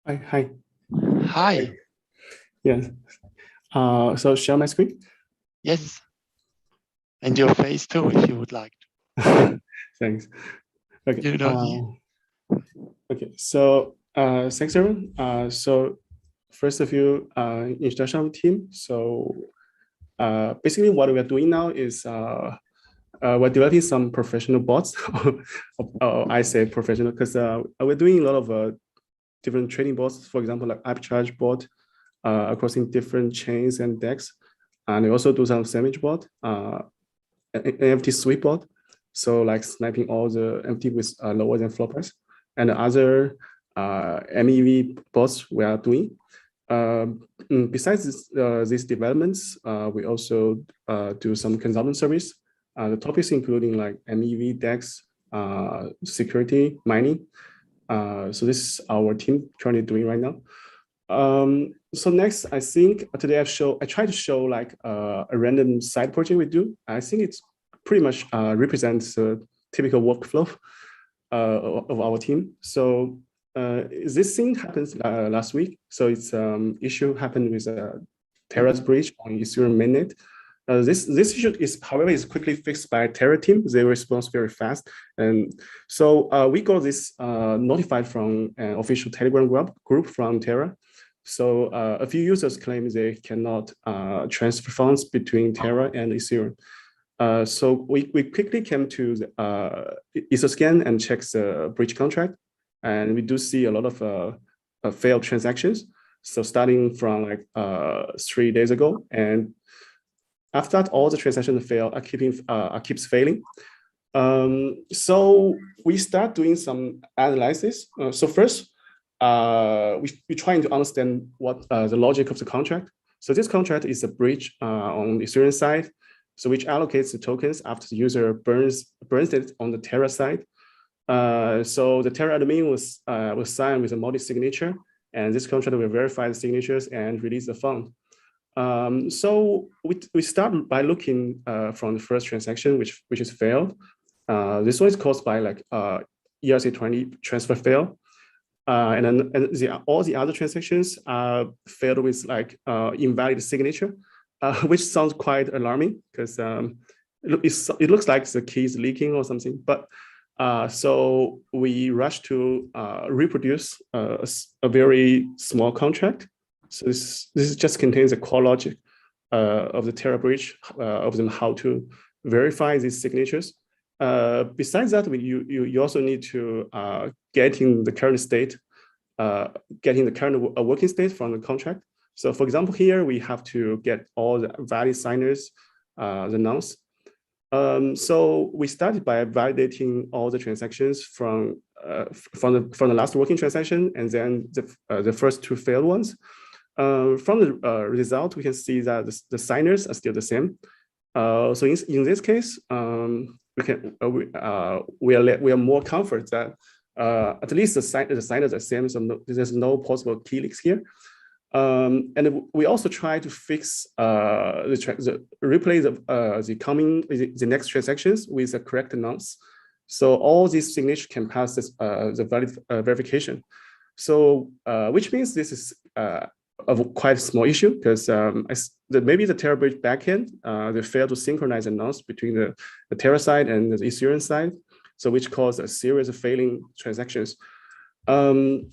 Hi. Hi. Yes. So share my screen. Yes. And your face too, if you would like. Thanks. Okay. You don't need. Okay. So thanks everyone. So first of you, introduction of the team. So basically what we are doing now is we're developing some professional bots. I say professional because we're doing a lot of different trading bots. For example, like arbitrage bot across in different chains and DEX. And we also do some sandwich bot, NFT sweep bot. So like sniping all the NFT with lower than floor price. And the other MEV bots we are doing. Besides these developments, we also do some consultant service. The topics including like MEV, DEX, security, mining. So this is our team currently doing right now. So next, I think today I try to show like a random side project we do. I think it's pretty much represents a typical workflow of our team. So this thing happens last week. So it's issue happened with Terra's breach on Ethereum mainnet. This issue is, however, is quickly fixed by Terra team. They respond very fast, and so we got this notified from an official Telegram group from Terra. So a few users claim they cannot transfer funds between Terra and Ethereum. So we quickly came to the Etherscan and checked the breach contract, and we do see a lot of failed transactions. So starting from like 3 days ago, and after that, all the transactions fail keeps failing. So we start doing some analysis. So first, we're trying to understand what the logic of the contract. So this contract is a breach on the Ethereum side, so which allocates the tokens after the user burns it on the Terra side. So the Terra admin was signed with a multi-signature, and this contract will verify the signatures and release the fund. So we start by looking from the first transaction, which is failed. This one is caused by like ERC20 transfer fail. And then all the other transactions failed with like invalid signature, which sounds quite alarming because it looks like the key is leaking or something. But so we rush to reproduce a very small contract. So this just contains a core logic of the Terra breach of them how to verify these signatures. Besides that, you also need to getting the current state, getting the current working state from the contract. So for example, here we have to get all the valid signers, the nonce. So we started by validating all the transactions from the last working transaction and then the first two failed ones. From the result, we can see that the signers are still the same. So in this case, we are more comfort that at least the signers are the same, so there's no possible key leaks here. And we also try to fix replace the next transactions with the correct nonce. So all these signatures can pass this, the valid verification. So which means this is a quite small issue because maybe the Terra bridge backend they failed to synchronize the nonce between the Terra side and the Ethereum side, so which caused a series of failing transactions. The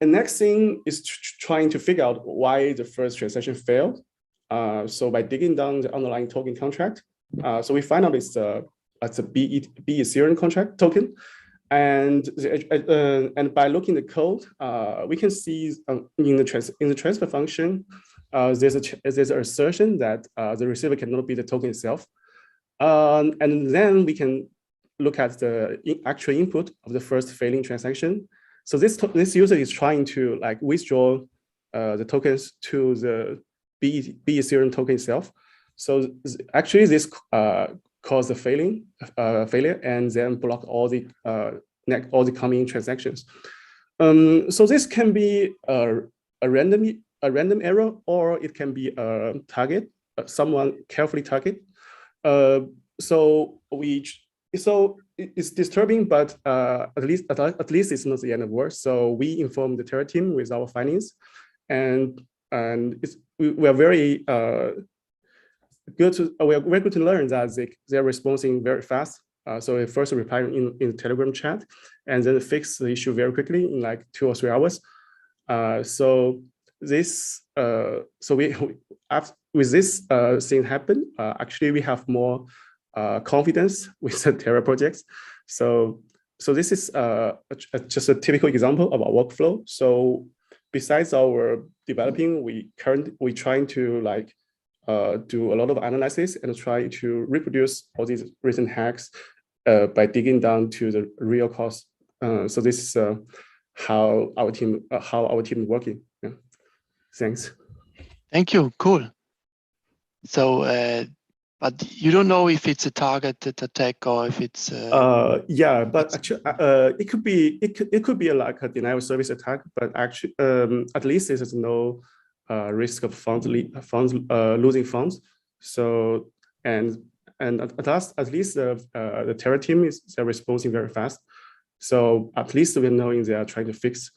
next thing is trying to figure out why the first transaction failed. So by digging down the underlying token contract, so we find out it's a B Ethereum contract token. And by looking at the code, we can see in the transfer function, there's an assertion that the receiver cannot be the token itself. And then we can look at the actual input of the first failing transaction. So this user is trying to like withdraw the tokens to the B Ethereum token itself. So actually this caused the failure and then block all the coming transactions. So this can be a random error, or it can be a target, someone carefully target. So it's disturbing, but at least it's not the end of the world. So we informed the Terra team with our findings, and we are very good to learn that they're responding very fast. So we first reply in the Telegram chat, and then fix the issue very quickly in like 2 or 3 hours. So this with this thing happen, actually we have more confidence with the Terra projects. So this is just a typical example of our workflow. So besides our developing, we trying to like do a lot of analysis and try to reproduce all these recent hacks by digging down to the real cause. So this is how our team is working. Yeah. Thanks. Thank you. Cool. So, but you don't know if it's a targeted attack or if it's. Yeah, but actually, it could be like a denial of service attack. But actually, at least there's no risk of losing funds. So at least the Terra team they're responding very fast. So at least we're knowing they are trying to fix,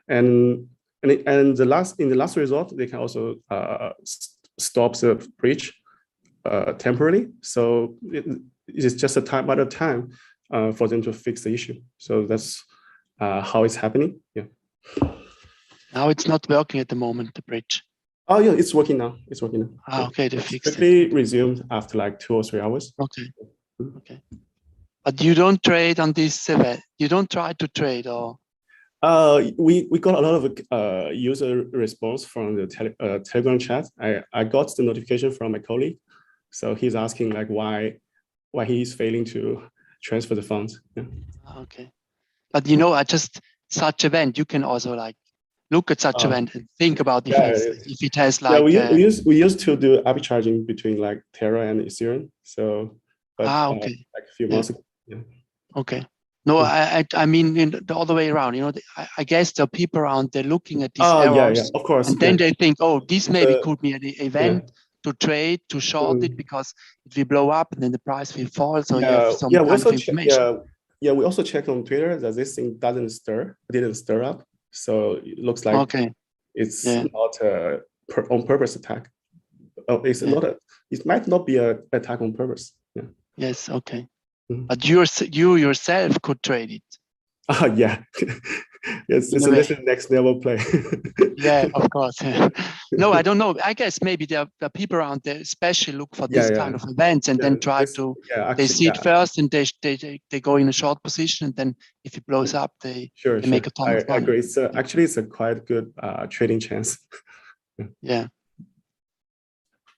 and in the last resort they can also stop the breach temporarily. So it is just a matter of time for them to fix the issue. So that's how it's happening. Yeah. Now it's not working at the moment, the bridge. Oh yeah, it's working now. It's working now. Ah, okay, they fixed it. Quickly resumed after like 2 or 3 hours. Okay. Okay. But you don't trade on this event. You don't try to trade, or? We got a lot of user response from the Telegram chat. I got the notification from my colleague, so he's asking like why he's failing to transfer the funds. Yeah. Okay, but you know, such event you can also like look at such event and think about if it has like. Yeah, we used to do arbitraging between like Terra and Ethereum. So, but okay, like a few months ago. Yeah. Okay. No, I mean the other way around. You know, I guess there are people around there looking at these errors, of course, and then they think, oh, this maybe could be an event to trade, to short it because it will blow up and then the price will fall. So you have some kind of information. We also check on Twitter that this thing didn't stir up. So it looks like it's not a on purpose attack. It's not it might not be an attack on purpose. Yeah. Yes. Okay. But you yourself could trade it. Yeah. Yes, it's a next level play. Yeah, of course. No, I don't know. I guess maybe there are people around there especially look for this kind of events and then try to they see it first and they go in a short position, and then if it blows up they make a ton of money. I agree. Actually it's a quite good trading chance. Yeah.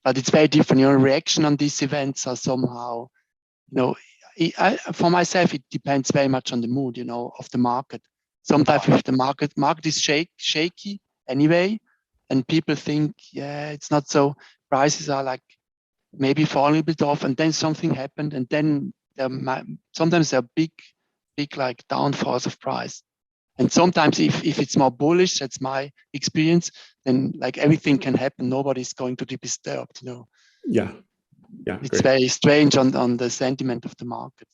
But it's very different. Your reaction on these events are somehow, you know, for myself, it depends very much on the mood, you know, of the market. Sometimes if the market is shaky anyway, and people think, it's not so, prices are like maybe falling a bit off, and then something happened, and then sometimes there are big like downfalls of price. And sometimes if it's more bullish, that's my experience, then like everything can happen. Nobody's going to be disturbed, you know. Yeah. It's very strange on the sentiment of the market.